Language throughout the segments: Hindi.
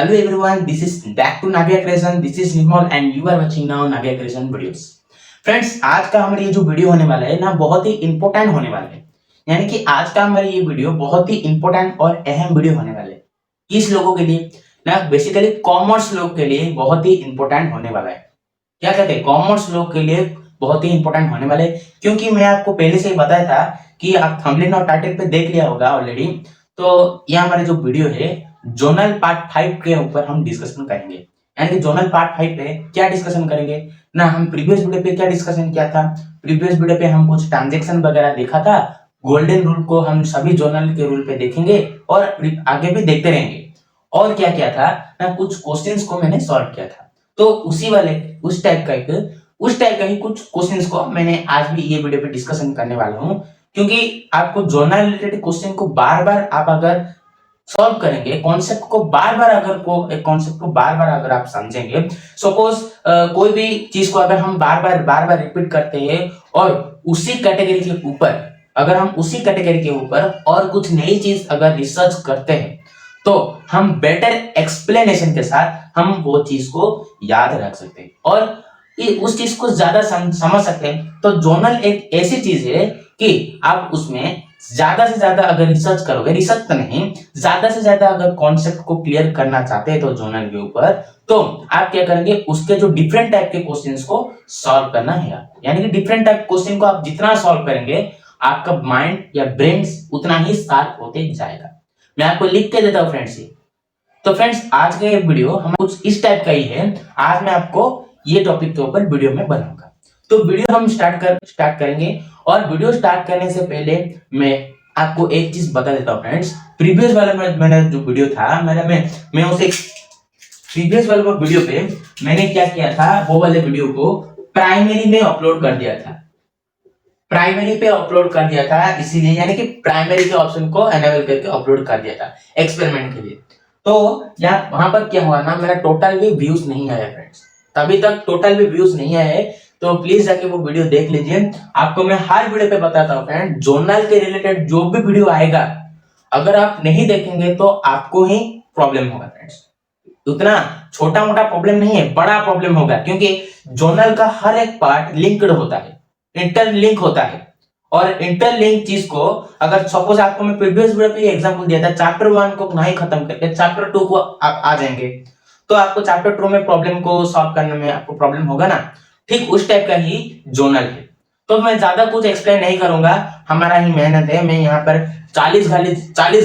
Hello everyone, this is back to Navya Creation. This is Nirmal and you are watching now Navya Creation videos. Friends, आज का हमारा ये जो वीडियो होने वाला है ना बहुत ही इंपॉर्टेंट होने वाला है। यानी कि आज का हमारा ये वीडियो बहुत ही इंपॉर्टेंट और अहम वीडियो होने वाला है। किस लोगों के लिए ना, बेसिकली कॉमर्स लोग के लिए बहुत ही इंपॉर्टेंट होने वाला है। क्या कहते हैं, कॉमर्स लोग के लिए बहुत ही इंपॉर्टेंट होने वाले, क्योंकि मैं आपको पहले से ही बताया था कि आप थंबनेल और टाइटल पे देख लिया होगा ऑलरेडी। तो ये हमारे जो वीडियो है जोनल पार्ट 5 के ऊपर हम डिस्कशन करेंगे। यानी कि जोनल पार्ट 5 पे क्या डिस्कशन करेंगे ना, हम प्रीवियस वीडियो पे क्या डिस्कशन किया था। प्रीवियस वीडियो पे हम कुछ ट्रांजैक्शन वगैरह देखा था। गोल्डन रूल को हम सभी जोनल के रूल पे देखेंगे और आगे भी देखते रहेंगे। और क्या किया था ना, कुछ क्वेश्चंस को मैंने सॉल्व किया था। तो उस टाइप का ही कुछ क्वेश्चंस को मैंने आज भी ये वीडियो पे डिस्कशन करने वाला हूँ। क्योंकि आपको जोनल रिलेटेड क्वेश्चन को बार बार आप अगर सॉल्व करेंगे, कॉन्सेप्ट को बार बार अगर आप समझेंगे, सपोज कोई भी चीज को अगर हम बार बार रिपीट करते हैं और उसी कैटेगरी के ऊपर और कुछ नई चीज अगर रिसर्च करते हैं, तो हम बेटर एक्सप्लेनेशन के साथ हम वो चीज को याद रख सकते हैं और उस चीज को ज्यादा समझ सकते हैं। तो जोनल एक ऐसी चीज है कि आप उसमें ज्यादा से ज्यादा अगर रिसर्च करोगे, रिसर्च तो नहीं, ज्यादा से ज्यादा अगर कॉन्सेप्ट को क्लियर करना चाहते हैं तो जोनल के ऊपर, तो आप क्या करेंगे, उसके जो डिफरेंट टाइप के क्वेश्चंस को सॉल्व करना है। यानी कि डिफरेंट टाइप क्वेश्चन को आप जितना सॉल्व करेंगे, आपका माइंड या ब्रेन उतना ही शार्प होते जाएगा। मैं आपको लिख के देता हूँ फ्रेंड्स। तो फ्रेंड्स, आज का ये वीडियो हम कुछ इस टाइप का ही है। आज मैं आपको ये टॉपिक के ऊपर वीडियो में बनाऊंगा। तो वीडियो हम स्टार्ट करेंगे। और वीडियो स्टार्ट करने से पहले मैं आपको एक चीज बता देता हूँ फ्रेंड्स। प्रीवियस वाला मेरा जो वीडियो था, मैं उसे प्रीवियस वाले वीडियो पे मैंने क्या किया था, वो वाले वीडियो को प्राइमरी में अपलोड कर दिया था। प्राइमरी पे अपलोड कर दिया था, इसीलिए यानी कि प्राइमरी के ऑप्शन को एनेबल करके अपलोड कर दिया था एक्सपेरिमेंट के लिए। तो वहां पर क्या हुआ ना, मेरा टोटल भी व्यूज नहीं आया फ्रेंड्स। अभी तक टोटल भी व्यूज नहीं आए, तो प्लीज जाके वो वीडियो देख लीजिए। आपको मैं हर वीडियो पे बताता हूँ फ्रेंड, जोनल के रिलेटेड जो भी वीडियो आएगा, अगर आप नहीं देखेंगे तो आपको ही प्रॉब्लम होगा फ्रेंड्स। उतना छोटा मोटा प्रॉब्लम नहीं है, बड़ा प्रॉब्लम होगा, क्योंकि जोनल का हर एक पार्ट लिंक्ड होता है, इंटरलिंक होता है। और इंटरलिंक चीज को अगर सपोज आपको मैं प्रीवियस वीडियो पे एग्जांपल दिया था, चैप्टर 1 को नहीं खत्म करके चैप्टर 2 को आप आ जाएंगे, तो आपको चैप्टर 2 में प्रॉब्लम को सॉल्व करने में आपको प्रॉब्लम होगा ना। ठीक उस टाइप का ही जोनल है। तो मैं ज्यादा कुछ एक्सप्लेन नहीं करूंगा, हमारा ही मेहनत है। मैं यहाँ पर 40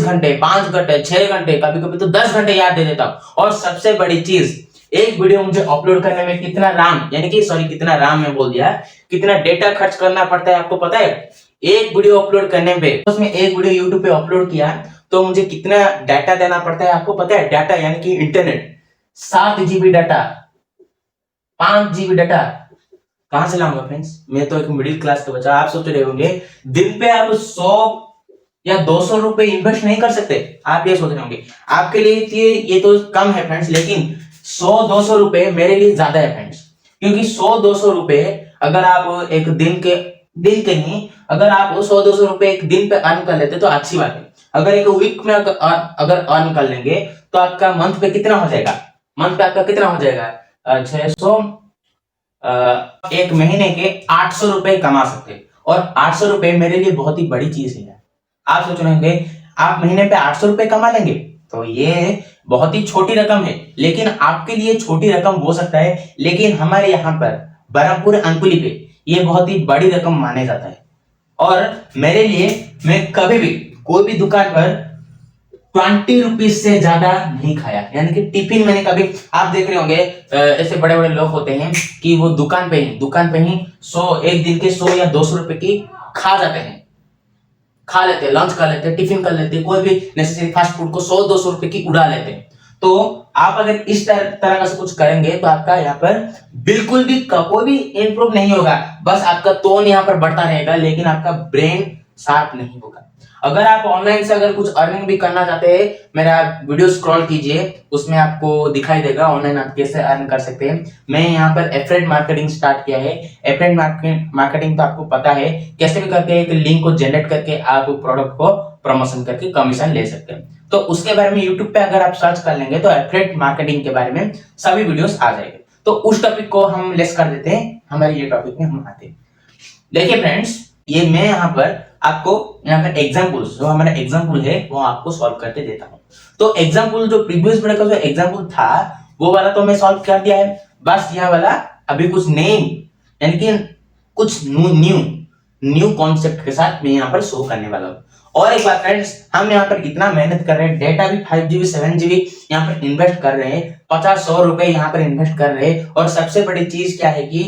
घंटे 5 घंटे 6 घंटे कभी कभी तो 10 घंटे याद दे देता हूँ। और सबसे बड़ी चीज, एक वीडियो मुझे अपलोड करने में कितना मैं बोल दिया, कितना डेटा खर्च करना पड़ता है आपको पता है। एक वीडियो अपलोड करने पे, उसमें एक वीडियो यूट्यूब पे अपलोड किया तो मुझे कितना डाटा देना पड़ता है आपको पता है। डाटा यानी कि internet, 7 GB data, 5 GB data कहां से लाऊंगा फ्रेंड्स। मैं तो एक मिडिल क्लास का बच्चा। आप सोच रहे होंगे दिन पे आप 100 या 200 रुपए इन्वेस्ट नहीं कर सकते, आप ये सोच रहे होंगे। आपके लिए ये तो कम है फ्रेंड्स, लेकिन 100-200 रुपए मेरे लिए ज्यादा है फ्रेंड्स। क्योंकि 100-200 रुपए अगर आप एक दिन के नहीं, अगर आप 100-200 रुपए एक दिन पे अर्न कर लेते तो अच्छी बात है। अगर एक वीक में अगर अर्न कर लेंगे तो आपका मंथ पे कितना हो जाएगा, 600, एक महीने के 800 रुपए कमा सकते हैं। और 800 रुपए मेरे लिए बहुत ही बड़ी चीज है। आप सोच रहे होंगे आप महीने पे 800 रुपए कमा लेंगे, तो ये बहुत ही छोटी रकम है। लेकिन आपके लिए छोटी रकम हो सकता है, लेकिन हमारे यहाँ पर बरहमपुर अंकुली पे ये बहुत ही बड़ी रकम माने जाता है। और मेरे लिए, मैं कभी भी कोई भी दुकान पर 20 रुपीज से ज्यादा नहीं खाया। यानी कि टिफिन मैंने कभी, आप देख रहे होंगे ऐसे बड़े बड़े लोग होते हैं कि वो दुकान पे ही 100, एक दिन के 100 या 200 रुपए की खा लेते हैं, लंच कर लेते हैं, टिफिन कर लेते हैं, कोई भी नेसेसरी फास्ट फूड को 100-200 रुपए की उड़ा लेते हैं। तो आप अगर इस तरह का कुछ करेंगे तो आपका यहाँ पर बिल्कुल भी कोई भी इंप्रूव नहीं होगा। बस आपका टोन यहाँ पर बढ़ता रहेगा, लेकिन आपका ब्रेन शार्प नहीं होगा। अगर आप ऑनलाइन से अगर कुछ अर्निंग भी करना चाहते हैं, मेरा वीडियो स्क्रॉल कीजिए, उसमें आपको दिखाई देगा ऑनलाइन आप कैसे अर्न कर सकते हैं। मैं यहाँ पर एफिलिएट मार्केटिंग स्टार्ट किया है। एफिलिएट मार्केटिंग तो आपको पता है, कैसे भी करके एक लिंक को जनरेट करके आप प्रोडक्ट को प्रमोशन करके कमीशन ले सकते हैं। तो उसके बारे में यूट्यूब पे अगर आप सर्च कर लेंगे तो एफिलिएट मार्केटिंग के बारे में सभी वीडियोस आ जाएंगे। तो उस टॉपिक को हम लेस कर देते हैं, हमारे ये टॉपिक में हम आते हैं। देखिए फ्रेंड्स, ये मैं यहाँ पर आपको यहाँ पर एग्जाम्पल्स, जो हमारा एग्जाम्पल है वो आपको सॉल्व करके देता हूँ। तो एग्जाम्पल जो प्रीवियस वीडियो का जो एग्जाम्पल था वो वाला तो मैं सॉल्व कर दिया है, बस यहाँ वाला अभी कुछ नेम यानी कि कुछ न्यू कॉन्सेप्ट के साथ मैं यहाँ पर शो करने वाला हूँ। और एक बात फ्रेंड्स, हम यहाँ पर कितना मेहनत कर रहे हैं, डेटा भी 5 GB 7 GB यहाँ पर इन्वेस्ट कर रहे हैं, 50-100 रुपए यहाँ पर इन्वेस्ट कर रहे हैं। और सबसे बड़ी चीज क्या है कि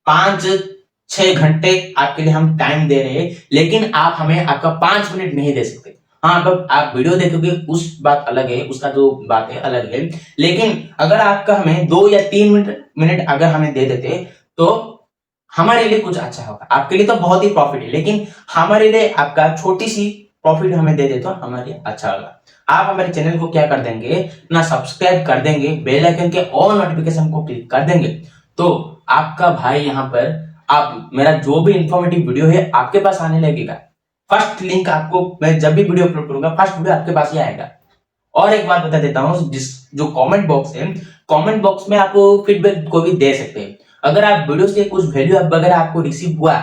5-6 घंटे आपके लिए हम टाइम दे रहे हैं, लेकिन आप हमें आपका 5 मिनट नहीं दे सकते। हाँ, अब आप वीडियो देखोगे उस बात अलग है, उसका जो बात है अलग है, लेकिन अगर आपका हमें 2 या 3 मिनट अगर हमें दे देते तो हमारे लिए कुछ अच्छा होगा। आपके लिए तो बहुत ही प्रॉफिट है, लेकिन हमारे लिए आपका छोटी सी प्रॉफिट हमें दे दे तो हमारे लिए अच्छा होगा। आप हमारे चैनल को क्या कर देंगे ना, सब्सक्राइब कर देंगे, बेल आइकन के ऑल नोटिफिकेशन को क्लिक कर देंगे, तो आपका भाई यहाँ पर आप मेरा जो भी इंफॉर्मेटिव वीडियो है आपके पास आने लगेगा। फर्स्ट लिंक आपको, मैं जब भी वीडियो अपलोड करूंगा फर्स्ट वीडियो आपके पास ही आएगा। और एक बात बता देता हूँ, जिस जो कमेंट बॉक्स है, कमेंट बॉक्स में आपको फीडबैक को भी दे सकते हैं। अगर आप वीडियो से कुछ वैल्यू वगैरह आपको रिसीव हुआ,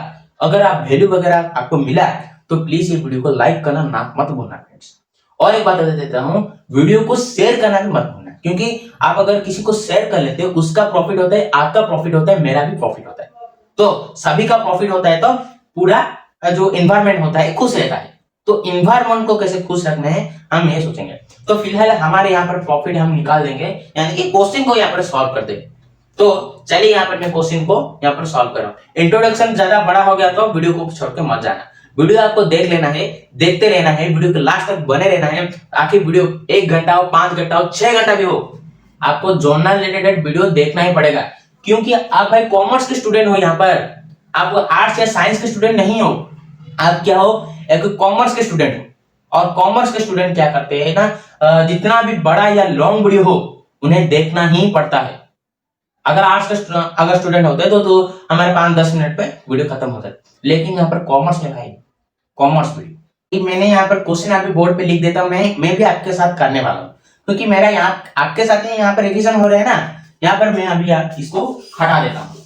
अगर आप वैल्यू वगैरह आपको मिला, तो प्लीज ये वीडियो को लाइक करना ना मत भूलना फ्रेंड्स। और एक बात बता देता हूँ, वीडियो को शेयर करना भी मत भूलना, क्योंकि आप अगर किसी को शेयर कर लेते हो उसका प्रॉफिट होता है, आपका प्रॉफिट होता है, मेरा भी प्रॉफिट होता है, तो सभी का प्रॉफिट होता है, तो पूरा जो एनवायरमेंट होता है खुश रहता है। तो एनवायरमेंट को कैसे खुश रखना है हम ये सोचेंगे। तो फिलहाल हमारे यहाँ पर प्रॉफिट हम निकाल देंगे, यानी कि क्वेश्चन को यहाँ पर सॉल्व कर देंगे। तो चलिए यहाँ पर मैं क्वेश्चन को यहाँ पर सॉल्व कर रहा हूँ। इंट्रोडक्शन ज्यादा बड़ा हो गया तो वीडियो को छोड़ के मत जाना, वीडियो आपको देख लेना है, देखते रहना है, वीडियो के लास्ट तक बने रहना है। आखिर वीडियो 1 घंटा हो, 5 घंटा हो, 6 घंटा भी हो, आपको जर्नल रिलेटेड वीडियो देखना ही पड़ेगा, क्योंकि आप भाई कॉमर्स के स्टूडेंट हो, यहाँ पर आप आर्ट्स या साइंस के स्टूडेंट नहीं हो, आप क्या हो, एक कॉमर्स के स्टूडेंट हो। और कॉमर्स के स्टूडेंट क्या करते हैं ना, जितना भी बड़ा या लॉन्ग वीडियो हो उन्हें देखना ही पड़ता है। अगर आर्ट्स का अगर स्टूडेंट होते तो हमारे 5-10 मिनट पे वीडियो खत्म होता है, लेकिन यहाँ पर कॉमर्स में भाई कॉमर्स वीडियो, मैंने यहाँ पर क्वेश्चन अभी बोर्ड पे लिख देता हूँ, मैं भी आपके साथ करने वाला हूँ, क्योंकि मेरा यहाँ आपके साथ ही यहाँ पर रिवीजन हो रहा है ना, यहाँ पर मैं अभी इसको हटा देता हूँ।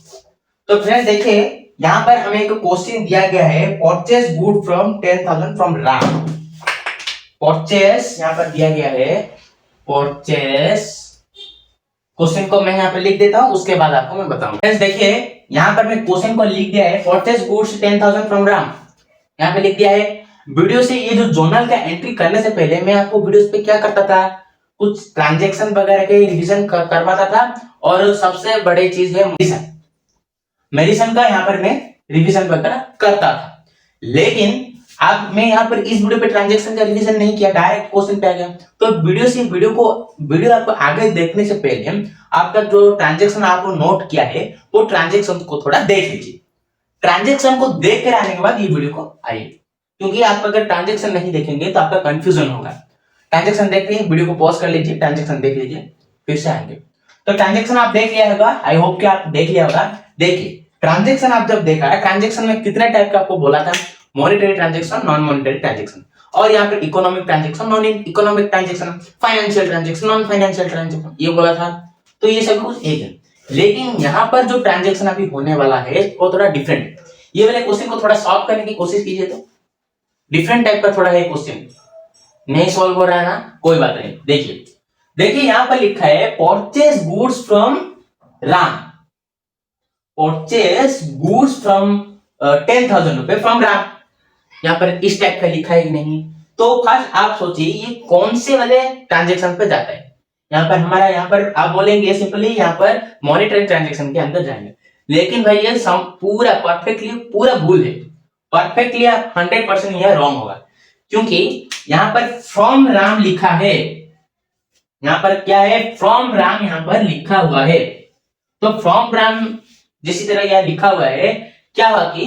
तो फ्रेंड्स देखिए, यहाँ पर हमें एक क्वेश्चन दिया गया है, purchase good from 10,000 from Ram. Purchase यहाँ पर दिया गया है, परचेज, क्वेश्चन को मैं यहाँ पर लिख देता हूँ, उसके बाद आपको मैं बताऊंगा। फ्रेंड्स देखिए, यहाँ पर मैं क्वेश्चन को लिख दिया है, परचेज गुड्स 10,000 फ्रॉम राम, यहाँ पे लिख दिया है। वीडियो से ये जो जर्नल का एंट्री करने से पहले मैं आपको वीडियोस पे क्या करता था, कुछ ट्रांजैक्शन वगैरह के रिवीजन करवाता था, और सबसे बड़ी चीज है मेडिसन का यहाँ पर मैं रिवीजन वगैरह करता था। लेकिन अब मैं यहाँ पर इस वीडियो पे ट्रांजैक्शन का रिवीजन नहीं किया, डायरेक्ट क्वेश्चन पे आ गया। तो वीडियो आपको आगे देखने से पहले आपका जो ट्रांजैक्शन आपको नोट किया है वो ट्रांजैक्शन को थोड़ा देख लीजिए। ट्रांजैक्शन को देख कर आने के बाद ये वीडियो को आइए, क्योंकि आप अगर ट्रांजैक्शन नहीं देखेंगे तो आपका कंफ्यूजन होगा। ट्रांजैक्शन देख लीजिए, वीडियो को पॉज कर लीजिए, ट्रांजैक्शन देख लीजिए, फिर से आएंगे। तो ट्रांजैक्शन आप देख लिया होगा, आई होप कि आप देख लिया होगा। देखिए, ट्रांजैक्शन आप जब देखा है, ट्रांजैक्शन में कितने टाइप का आपको बोला था, monetary transaction, non monetary transaction, और यहाँ पर economic transaction, non economic transaction, financial transaction, non financial transaction, ये बोला था। तो ये सब कुछ एक है, लेकिन यहाँ पर जो ट्रांजैक्शन अभी होने वाला है वो थोड़ा डिफरेंट है। ये वाले क्वेश्चन को थोड़ा सॉल्व करने की कोशिश कीजिए, तो डिफरेंट टाइप का थोड़ा है क्वेश्चन, नहीं सॉल्व हो रहा है ना, कोई बात नहीं। देखिए यहाँ पर लिखा है, purchase goods from Ram, purchase goods from 10,000 रुपए फ्रॉम राम। यहाँ पर इस टाइप का लिखा है कि नहीं, तो फर्स्ट आप सोचिए ये कौन से वाले ट्रांजैक्शन पे जाता है। यहाँ पर हमारा, यहाँ पर आप बोलेंगे सिंपली यहाँ पर मॉनेटरी ट्रांजैक्शन के अंदर जाएंगे, लेकिन भाई ये पूरा परफेक्टली पूरा भूल है, परफेक्टली 100% यह रॉन्ग होगा, क्योंकि यहाँ पर फ्रॉम राम लिखा है, यहाँ पर क्या है, फ्रॉम राम यहाँ पर लिखा हुआ है। तो फ्रॉम राम जिसी तरह यहाँ लिखा हुआ है, क्या हुआ कि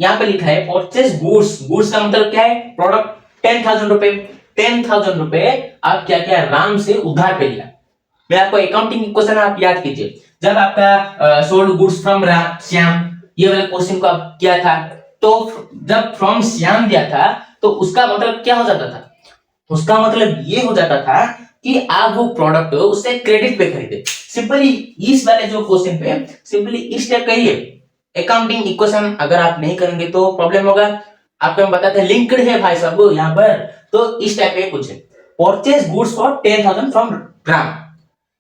यहाँ पे लिखा है परचेज गुड्स का मतलब क्या है, प्रोडक्ट 10,000 रुपए, 10,000 रुपए आप क्या क्या राम से उधार पे लिया। मैं आपको अकाउंटिंग क्वेश्चन आप याद कीजिए, जब आपका सोल्ड गुड्स फ्रॉम श्याम, ये वाला क्वेश्चन को आप किया था, तो जब फ्रॉम श्याम दिया था तो उसका मतलब क्या हो जाता था, उसका मतलब ये हो जाता था कि आप वो प्रोडक्ट उससे क्रेडिट पे खरीदे। सिंपली इस वाले जो क्वेश्चन पे सिंपली इस टाइप का ही है। अकाउंटिंग इक्वेशन अगर आप नहीं करेंगे तो प्रॉब्लम होगा। आपको हम बताते हैं लिंक्ड है भाई साहब यहाँ पर। तो इस टाइप का कुछ है। Purchase goods for 10,000 from Ram.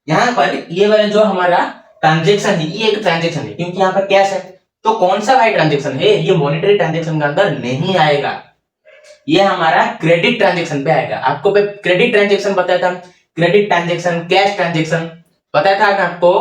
यहाँ पर ये वाला जो हमारा ट्रांजेक्शन है ये एक ट्रांजेक्शन है क्योंकि यहाँ पर कैश है। तो कौन सा भाई ट्रांजेक्शन है? ये मॉनेटरी ट्रांजेक्शन के अंदर नहीं आएगा, ये हमारा क्रेडिट ट्रांजेक्शन पे आएगा। आपको क्रेडिट ट्रांजेक्शन बताया था, क्रेडिट ट्रांजेक्शन, कैश ट्रांजेक्शन बताया था आपको।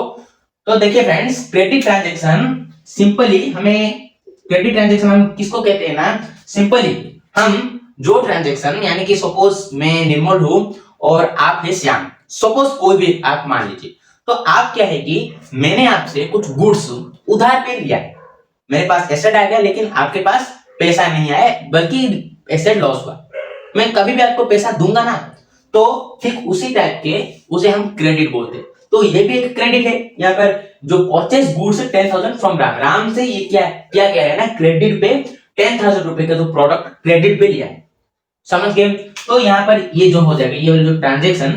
तो देखिए फ्रेंड्स, क्रेडिट ट्रांजेक्शन सिंपली हमें क्रेडिट ट्रांजेक्शन हम किसको कहते हैं ना, सिंपली हम जो ट्रांजेक्शन यानी कि सपोज मैं निर्मल हूं और आप है श्याम, सपोज कोई भी आप मान लीजिए। तो आप क्या है कि मैंने आपसे कुछ गुड्स उधार पे लिया है, मेरे पास एसेट आ गया लेकिन आपके पास पैसा नहीं आया बल्कि एसेट लॉस हुआ। मैं कभी भी आपको पैसा दूंगा ना तो ठीक उसी टाइप के उसे हम क्रेडिट बोलते हैं। तो ये भी एक क्रेडिट है। यहाँ पर जो purchase goods 10,000 from Ram, Ram से ये क्या है ना, क्रेडिट पे 10,000 रुपए का जो प्रोडक्ट क्रेडिट पे लिया है, समझ गए। तो यहाँ पर ये जो हो जाएगा, ये जो ट्रांजेक्शन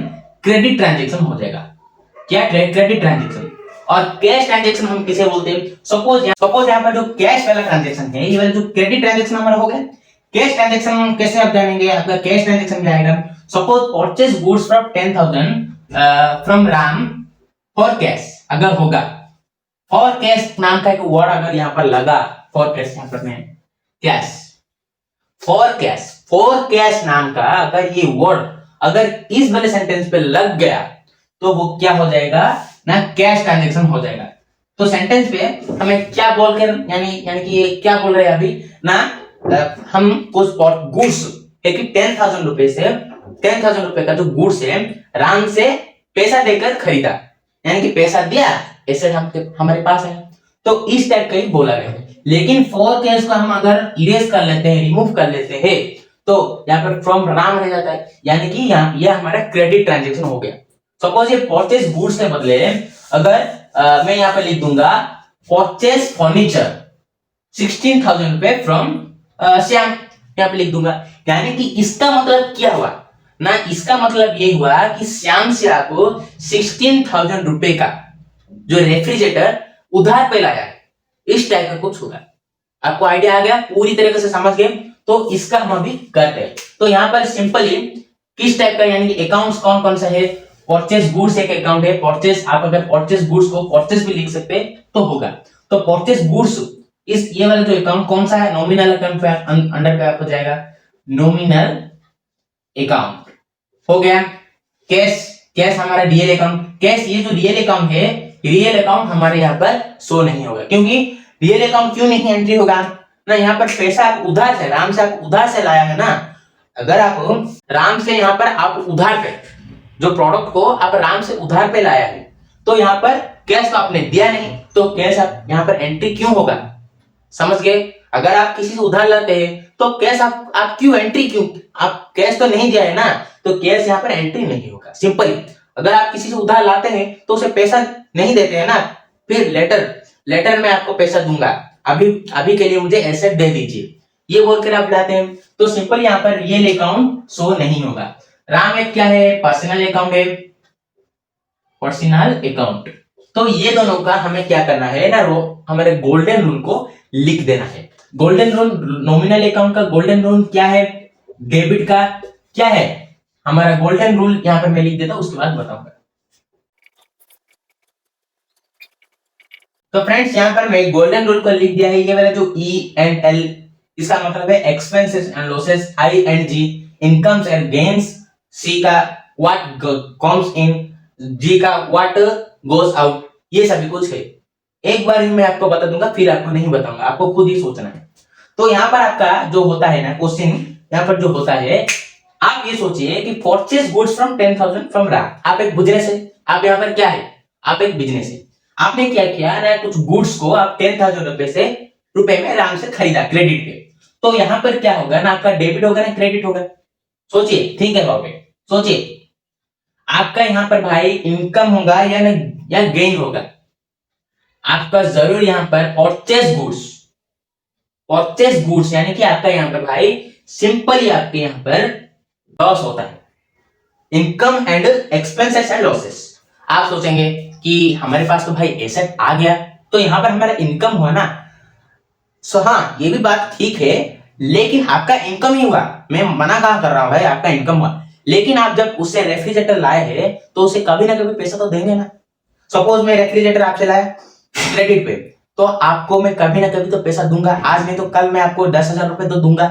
क्रेडिट ट्रांजेक्शन हो जाएगा। क्या क्रेडिट ट्रांजेक्शन। और कैश ट्रांजेक्शन हम किसे बोलते हैं? सपोज यहाँ पर जो कैश वाला ट्रांजेक्शन है, ये वाला जो क्रेडिट ट्रांजेक्शन हमारा हो गया। कैश ट्रांजेक्शन कैसे आप जानेंगे? आपका कैश ट्रांजेक्शन क्या आएगा? Suppose purchase goods from 10,000 from Ram for cash अगर होगा, फॉर कैश नाम का एक वर्ड अगर यहाँ पर लगा, फॉर कैश यहाँ पर में कैश, फॉर कैश नाम का अगर ये वर्ड अगर इस वाले सेंटेंस पे लग गया तो वो क्या हो जाएगा ना, कैश ट्रांजेक्शन हो जाएगा। तो सेंटेंस पे हमें क्या बोल कर यानी कि ये क्या बोल रहे हैं अभी ना, हम कुछ गुड्स है कि 10,000 रुपए से 10,000 रुपए का जो गुड्स है राम से पैसा देकर खरीदा, यानी कि पैसा दिया, एसेट हमारे पास है। तो इस टाइप का ही बोला गया है। लेकिन फॉर कैश को हम अगर इरेज कर लेते हैं, रिमूव कर लेते हैं, तो यहाँ पर फ्रॉम राम रह जाता है, यानी कि ये हमारा क्रेडिट ट्रांजेक्शन हो गया। सपोज ये परचेज गुड्स के बदले अगर मैं यहाँ पे लिख दूंगा परचेज फर्नीचर 16,000 रुपए फ्रॉम श्याम, यहाँ पे लिख दूंगा। यानी कि इसका मतलब क्या हुआ ना, इसका मतलब ये हुआ कि श्याम से आपको 16,000 रुपए का जो रेफ्रिजरेटर उधार पे लाया है, इस टाइप का कुछ होगा। आपको आइडिया आ गया? पूरी तरीके से समझ गए? तो इसका हम अभी करते हैं। तो यहाँ पर सिंपली किस टाइप का यानी कि अकाउंट्स कौन कौन सा है? परचेज गुड्स एक अकाउंट है। परचेज, आप अगर परचेज गुड्स को परचेज भी लिख सकते तो होगा। तो परचेज गुड्स इस ये वाला जो अकाउंट कौन सा है? नॉमिनल अकाउंट पे अंडर पे आपको जाएगा, नॉमिनल अकाउंट हो गया। कैश हमारा डीएल अकाउंट। कैश ये जो डीएल अकाउंट है, रियल अकाउंट हमारे यहाँ पर शो नहीं होगा। क्योंकि रियल अकाउंट क्यों नहीं एंट्री होगा ना, यहाँ पर पैसा आप उधार से, राम से आप उधार से लाया है ना। अगर आप राम से यहाँ पर आप उधार पे जो प्रोडक्ट को आप राम से उधार पे लाया है, तो यहाँ पर कैश तो आपने दिया नहीं, तो कैश आप यहाँ पर एंट्री क्यों होगा? समझ गए? अगर आप किसी से उधार लाते हैं तो कैश आप क्यों एंट्री क्यों? आप कैश तो नहीं दिया है ना, तो कैश यहाँ पर एंट्री नहीं होगा। सिंपल। अगर आप किसी से उधार लाते हैं तो उसे पैसा नहीं देते हैं ना, फिर लेटर में आपको पैसा दूंगा, अभी के लिए मुझे एसेट दे दीजिए, ये बोलकर आप लाते हैं। तो सिंपल यहाँ पर रियल अकाउंट शो नहीं होगा। राम एक क्या है? पर्सनल अकाउंट है, पर्सनल अकाउंट। तो ये दोनों का हमें क्या करना है ना, हमारे गोल्डन रूल को लिख देना है। गोल्डन रूल, नॉमिनल अकाउंट का गोल्डन रूल क्या है? डेबिट का क्या है हमारा गोल्डन रूल? यहाँ पर मैं लिख देता हूं, उसके बाद बताऊंगा। तो फ्रेंड्स यहाँ पर मैं गोल्डन रूल को लिख दिया है। ये वाला जो ई एंड एल, इसका मतलब है expenses and losses, I and G incomes and gains, C का व्हाट कम्स इन, जी का व्हाट गोस आउट, ये सभी कुछ है। एक बार ही मैं आपको बता दूंगा, फिर आपको नहीं बताऊंगा, आपको खुद ही सोचना है। तो यहाँ पर आपका जो होता है ना क्वेश्चन, यहाँ पर जो होता है, आप ये सोचिए कि purchase goods from 10,000 from Ram. आप एक बिजनेस है, आप यहाँ पर क्या है? आप एक बिजनेस है। आपने क्या किया ना, कुछ गुड्स को आप 10,000 रुपए में राम से खरीदा क्रेडिट पे। तो यहाँ पर क्या होगा ना, आपका डेबिट होगा ना क्रेडिट होगा? सोचिए, थिंक अबाउट इट, सोचिए। आपका यहाँ पर भाई इनकम होगा या गेन होगा? आपका जरूर यहाँ पर परचेज गुड्स यानी कि आपका यहाँ पर भाई सिंपली आपके यहाँ पर लॉस होता है। Income and expenses and losses. आप सोचेंगे कि हमारे पास तो भाई एसेट आ गया, तो यहाँ पर हमारा इनकम हुआ ना। सो हाँ, ये भी बात ठीक है, लेकिन आपका इनकम ही हुआ, मैं मना कहाँ कर रहा हूँ भाई, आपका इनकम हुआ, लेकिन आप जब उससे रेफ्रिजरेटर लाए हैं तो उसे कभी ना कभी पैसा तो देंगे ना। सपोज मैं रेफ्रिजरेटर आपसे लाया क्रेडिट पे, तो आपको मैं कभी ना कभी तो पैसा दूंगा, आज नहीं तो कल मैं आपको 10,000 रुपए तो दूंगा।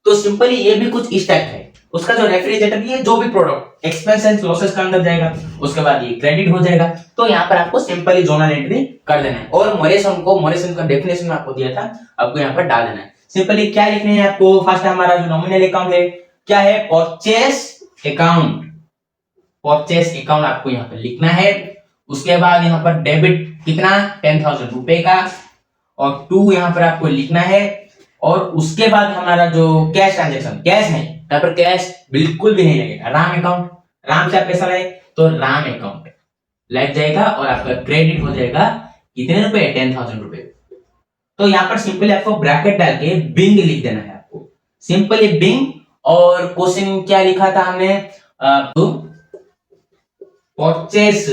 तो सिंपली ये भी कुछ इस टाइप है, उसका जो रेफ्रिजरेटर, ये जो भी प्रोडक्ट एक्सपेंस एंड लॉसेस का अंदर जाएगा, उसके बाद ये क्रेडिट हो जाएगा। तो यहाँ पर आपको सिंपली जोनल एंट्री कर देना है, और मोरेसन का डेफिनेशन में आपको दिया था, आपको यहाँ पर डाल देना है। सिंपली क्या लिखना है आपको, फर्स्ट हमारा जो नॉमिनल अकाउंट है क्या है, परचेस अकाउंट। परचेस अकाउंट आपको यहाँ पर लिखना है। उसके बाद यहाँ पर डेबिट कितना, 10,000 रुपए का, और 2 यहाँ पर आपको लिखना है। और उसके बाद हमारा जो कैश ट्रांजेक्शन, कैश नहीं, यहाँ पर कैश बिल्कुल भी नहीं लगेगा, राम अकाउंट, राम से आप पैसा लाए तो राम अकाउंट लग जाएगा, और आपका क्रेडिट हो जाएगा कितने रुपए, 10,000 रुपए। तो यहाँ पर सिंपली आपको ब्रैकेट डाल के बिंग लिख देना है आपको, सिंपली बिंग। और क्वेश्चन क्या लिखा था हमने, purchase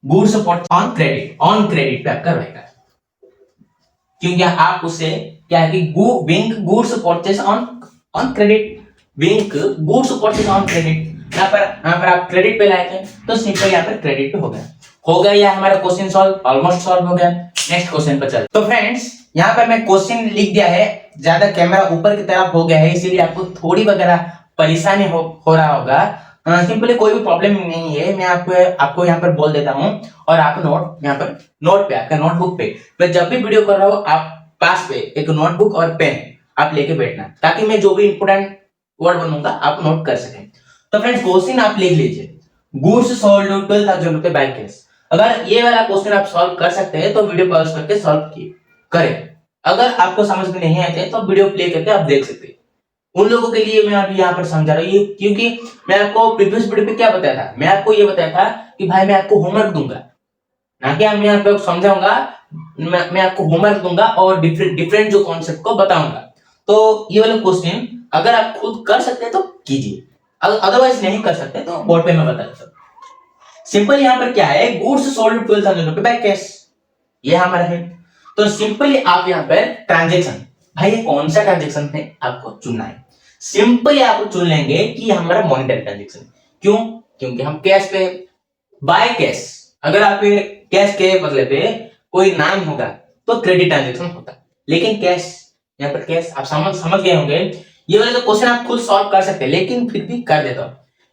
goods on credit, on credit पे आपका रहेगा, क्योंकि आप उससे क्या है कि विंक गुड्स परचेस ऑन क्रेडिट, विंक गुड्स परचेस ऑन क्रेडिट। यहाँ पर आप क्रेडिट पे लाए थे, तो सिंपल यहाँ पर क्रेडिट पे हो गया या हमारा क्वेश्चन सॉल्व, ऑलमोस्ट सॉल्व हो गया। नेक्स्ट क्वेश्चन पर चल। तो फ्रेंड्स, यहाँ पर मैं क्वेश्चन लिख दिया है, ज्यादा कैमरा ऊपर की तरफ हो गया है, इसीलिए आपको थोड़ी वगैरह परेशानी हो रहा होगा। सिंपली कोई भी प्रॉब्लम नहीं है, मैं आपको यहाँ पर बोल देता हूँ, और आप यहाँ पर नोट पे, आपका नोटबुक पे, मैं जब भी वीडियो कर रहा हूँ, आप पास पे एक नोटबुक और पेन आप लेके बैठना, ताकि मैं जो भी इंपोर्टेंट वर्ड बनूंगा आप नोट कर सकें। तो फ्रेंड्स, क्वेश्चन आप लिख लीजिए, गुड्स सोल्ड 12,000 रुपए बाय कैश। अगर ये वाला क्वेश्चन आप सॉल्व कर सकते हैं तो वीडियो पॉज करके सॉल्व करें। अगर आपको समझ में नहीं आते तो वीडियो प्ले करके आप देख सकते हैं। उन लोगों के लिए मैं अभी यहाँ पर समझा रहा हूँ, क्योंकि मैं आपको प्रीवियस वीडियो पे क्या बताया था, मैं आपको ये बताया था कि भाई मैं आपको होमवर्क दूंगा, ना कि मैं आपको समझाऊंगा, मैं आपको होमवर्क दूंगा और डिफरेंट जो कॉन्सेप्ट को बताऊंगा। तो ये वाला क्वेश्चन अगर आप खुद कर सकते हैं तो कीजिए, अदरवाइज नहीं कर सकते तो बोर्ड पे मैं बता देता हूँ। सिंपल यहाँ पर क्या है, गुड्स सोल्ड 12,000 रुपए बाय कैश, ये हमारा है। तो सिंपली आप यहाँ पर ट्रांजेक्शन, भाई ये कौन सा ट्रांजेक्शन है आपको चुनना है। सिंपली आप चुन लेंगे कि हमारा मॉनिटरी ट्रांजेक्शन, क्यों, क्योंकि हम कैश पे, बाय कैश। अगर आप कैश के बदले पे कोई नाम होगा तो क्रेडिट ट्रांजेक्शन होता, लेकिन कैश, यहाँ पर कैश आप समझ गए होंगे। ये वाले तो क्वेश्चन आप खुद सॉल्व कर सकते हैं, लेकिन फिर भी कर देता हूं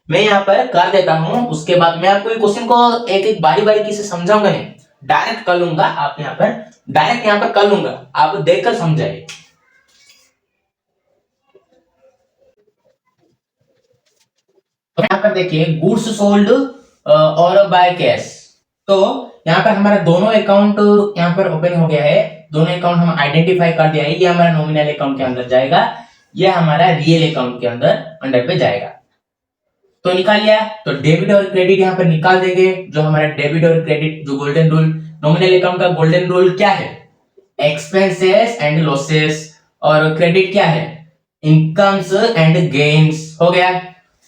मैं, यहाँ पर कर देता हूं। उसके बाद मैं आपको ये क्वेश्चन को एक एक बारी बारी से समझाऊंगा नहीं, डायरेक्ट कर लूंगा, आप यहाँ पर डायरेक्ट यहाँ पर कर लूंगा, आप देखकर समझाइए। तो यहाँ पर देखिए, गुड्स सोल्ड और बाय कैश, तो यहाँ पर हमारा दोनों अकाउंट यहाँ पर ओपन हो गया है, दोनों अकाउंट हम आइडेंटिफाई कर दिया है। ये हमारा नॉमिनल अकाउंट के अंदर जाएगा, ये हमारा रियल अकाउंट के अंडर पे जाएगा। तो निकाल लिया, तो डेबिट और क्रेडिट यहाँ पर निकाल देंगे। जो हमारा डेबिट और क्रेडिट, जो गोल्डन रूल, नॉमिनल अकाउंट का गोल्डन रूल क्या है, एक्सपेंसेस एंड लॉसेस, और क्रेडिट क्या है, इनकम्स एंड गेन्स, हो गया।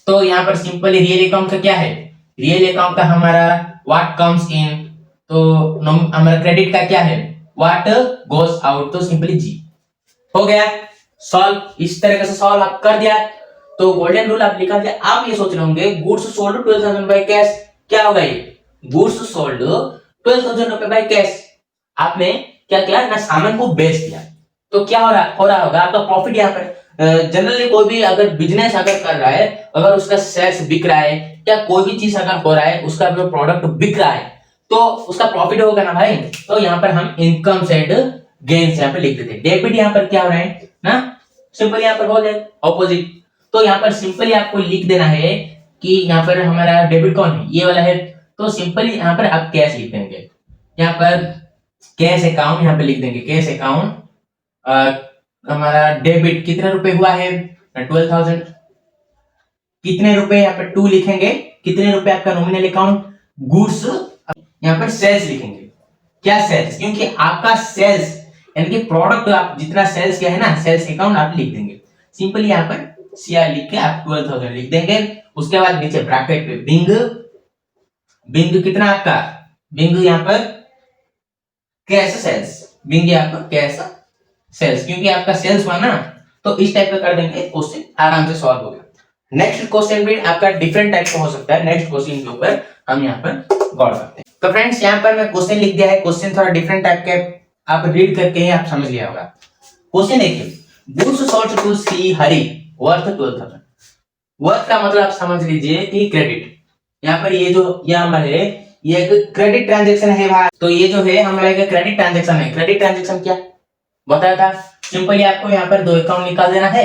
तो यहाँ पर सिंपली रियल अकाउंट का क्या है, रियल अकाउंट का हमारा व्हाट कम्स इन, तो हमारा क्रेडिट का क्या है, व्हाट गोस आउट, तो सिंपली जी, हो गया सॉल्व। इस तरीके से सॉल्व आप कर दिया, तो गोल्डन रूल आप लिखा दिया। आप ये सोच रहे होंगे गुड्स सोल्ड 12,000 बाय कैश, क्या होगा ये, गुड्स सोल्ड 12,000 रुपए बाय कैश, आपने क्या किया ना, सामान को बेच दिया, तो क्या हो रहा होगा आपका प्रॉफिट। यहाँ पर जनरली कोई भी अगर बिजनेस अगर कर रहा है, अगर उसका सेल्स बिक रहा है या कोई भी चीज अगर हो रहा है, उसका प्रोडक्ट बिक रहा है, तो उसका प्रॉफिट होगा ना भाई। तो यहाँ पर हम इनकम एंड गेन्स यहाँ पे लिख देते हैं। डेबिट यहाँ पर क्या हो रहा है ना, सिंपल यहाँ पर हो जाए ऑपोजिट, तो यहाँ पर सिंपली आपको लिख देना है कि यहाँ पर हमारा डेबिट कौन है, ये वाला है। तो सिंपली यहाँ पर आप कैश लिख देंगे, यहाँ पर कैश अकाउंट यहाँ पे लिख देंगे, कैश अकाउंट। हमारा डेबिट कितने रुपए हुआ है, 12,000, कितने रुपए यहाँ पर 2 लिखेंगे, कितने रुपए आपका नॉमिनल अकाउंट, गुड्स, यहाँ पर सेल्स लिखेंगे, क्या सेल्स, क्योंकि आपका सेल्स यानी कि प्रोडक्ट आप जितना सेल्स किया है ना, सेल्स अकाउंट आप लिख देंगे। सिंपली यहाँ पर सीआर लिख के आप 12,000 लिख देंगे। उसके बाद नीचे ब्रैकेट पे बिंग, बिंग कितना आपका, बिंग यहाँ पर कैश सेल्स, बिंग यहाँ पर कैश सेल्स, क्योंकि आपका सेल्स हुआ ना, तो इस टाइप का कर देंगे, क्वेश्चन आराम से सॉल्व हो गया। नेक्स्ट क्वेश्चन भी आपका डिफरेंट टाइप का हो सकता है, नेक्स्ट क्वेश्चन के ऊपर हम यहाँ पर गौर करते हैं। तो फ्रेंड्स यहाँ पर मैं क्वेश्चन लिख दिया है, क्वेश्चन थोड़ा डिफरेंट टाइप के, आप रीड करके ही आप समझ लिया होगा। क्वेश्चन देखिए, goods sold to Shri Hari worth 12,000। Worth का मतलब आप समझ लीजिए कि क्रेडिट, यहाँ पर ये जो ये हमारे ये एक क्रेडिट ट्रांजैक्शन है भाई, तो ये जो है हमारा एक क्रेडिट ट्रांजैक्शन है। क्रेडिट ट्रांजैक्शन क्या बताया था, सिंपली आपको यहाँ पर 2 अकाउंट निकाल देना है,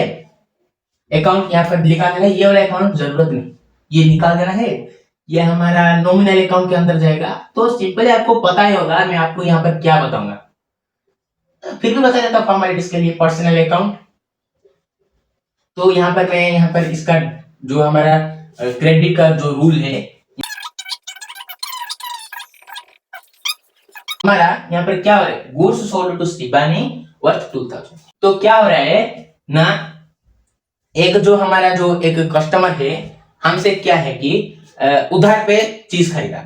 अकाउंट यहाँ पर निकाल देना है, ये वाला अकाउंट जरूरत नहीं, ये निकाल देना है, ये हमारा नॉमिनल अकाउंट के अंदर जाएगा। तो सिंपली आपको पता ही होगा, मैं आपको यहाँ पर क्या बताऊंगा, फिर भी बता देता हूँ फॉर्मेलिटीज के लिए। पर्सनल अकाउंट, तो यहाँ पर मैं यहाँ पर इसका जो हमारा क्रेडिट का जो रूल है, हमारा यहाँ पर क्या हो रहा है, goods sold to Shibani worth 2,000। तो क्या हो रहा है ना, एक जो हमारा जो एक कस्टमर है हमसे क्या है कि उधार पे चीज खरीदा,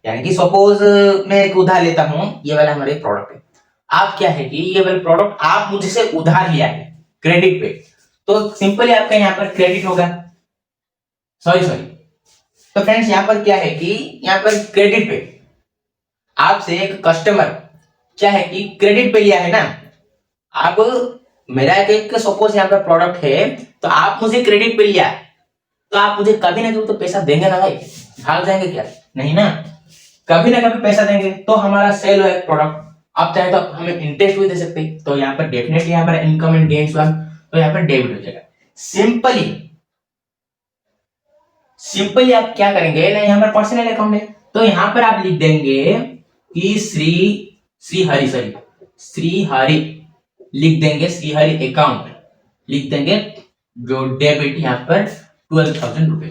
यानी कि सपोज मैं एक उधार लेता हूं, ये वाला हमारे प्रोडक्ट है, आप क्या है कि ये वाला प्रोडक्ट आप मुझसे उधार लिया है क्रेडिट पे, तो सिंपली आपका यहाँ पर क्रेडिट होगा, सॉरी। तो फ्रेंड्स यहाँ पर क्या है कि यहाँ पर क्रेडिट पे आपसे एक कस्टमर क्या है कि क्रेडिट पे लिया है ना, आप मेरा एक सपोज यहाँ पर प्रोडक्ट है, तो आप मुझे क्रेडिट पे लिया, तो आप मुझे कभी ना कभी तो पैसा देंगे ना भाई, भाग जाएंगे क्या, नहीं ना, कभी ना कभी पैसा देंगे। तो हमारा सेल हुआ एक प्रोडक्ट, आप चाहे तो हमें इंटरेस्ट भी दे सकते हैं, तो यहाँ पर डेफिनेटली हमारा इनकम एंड गेन्स हुआ, तो यहाँ पर डेबिट हो जाएगा। सिंपली आप क्या करेंगे ना, यहाँ पर पर्सनल अकाउंट है, तो यहाँ पर आप लिख देंगे कि श्री हरि लिख देंगे, श्री हरि अकाउंट लिख देंगे, जो डेबिट यहाँ पर 12,000 रुपए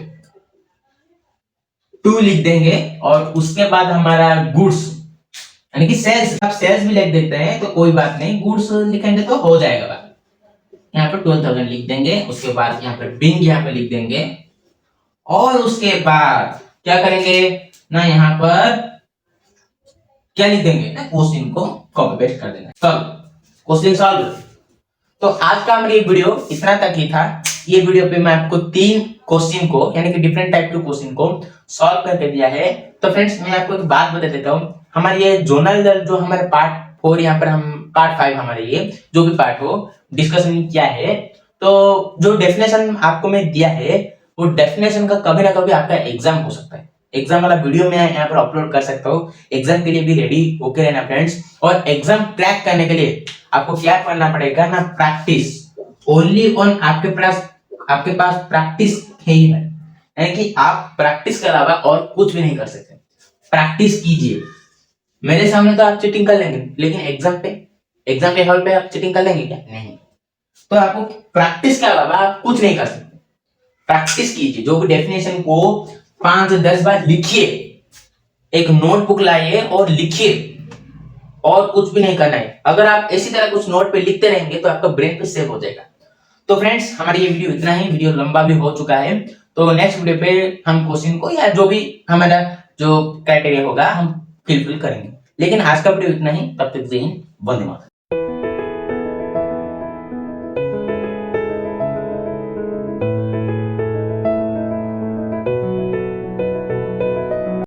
2 लिख देंगे, और उसके बाद हमारा गुड्स यानी कि सेल्स, आप सेल्स भी लिख देते हैं तो कोई बात नहीं, गुड्स लिखेंगे तो हो जाएगा बात। यहाँ पर 12,000 लिख देंगे, उसके बाद यहाँ पर बिंग यहाँ पर लिख देंगे, और उसके बाद क्या करेंगे ना, यहाँ पर क्या लिख देंगे ना, क्वेश्चन को कॉपी पेस्ट कर देना, तब क्वेश्चन सॉल्व। तो आज का हमारी वीडियो इतना तक ही था। ये वीडियो पे मैं आपको 3 क्वेश्चन को यानी कि डिफरेंट टाइप के क्वेश्चन को सॉल्व करके दिया है। तो फ्रेंड्स मैं आपको एक बात बता देता हूँ, हमारे ये जोनल जो हमारे पार्ट 4, यहाँ पर हम पार्ट 5 हमारे ये जो भी पार्ट हो डिस्कशन किया है, तो जो डेफिनेशन आपको मैं दिया है वो डेफिनेशन का कभी ना कभी आपका एग्जाम हो सकता है, एग्जाम वाला वीडियो मैं यहाँ पर अपलोड कर सकता हूँ। एग्जाम के लिए भी रेडी होके रहना फ्रेंड्स, और एग्जाम क्रैक करने के लिए आपको क्या करना पड़ेगा ना, प्रैक्टिस ओनली ऑन, आपके पास प्रैक्टिस है ही है, यानी कि आप प्रैक्टिस के अलावा और कुछ भी नहीं कर सकते। प्रैक्टिस कीजिए, मेरे सामने तो आप चीटिंग कर लेंगे, लेकिन एग्जाम के हॉल पे आप चीटिंग कर लेंगे क्या, नहीं। तो आपको प्रैक्टिस के अलावा आप कुछ नहीं कर सकते, प्रैक्टिस कीजिए, जो भी डेफिनेशन को 5-10 बार लिखिए, एक नोटबुक लाइए और लिखिए, और कुछ भी नहीं करना है। अगर आप इसी तरह कुछ नोट पे लिखते रहेंगे तो आपका ब्रेन पे सेव हो जाएगा। तो फ्रेंड्स हमारी ये वीडियो इतना ही, वीडियो लंबा भी हो चुका है, तो नेक्स्ट वीडियो पे हम क्वेश्चन को या जो भी हमारा जो क्राइटेरिया होगा हम फिल करेंगे। लेकिन आज का वीडियो इतना ही, तब तक जय हिंद, वंदे मातरम।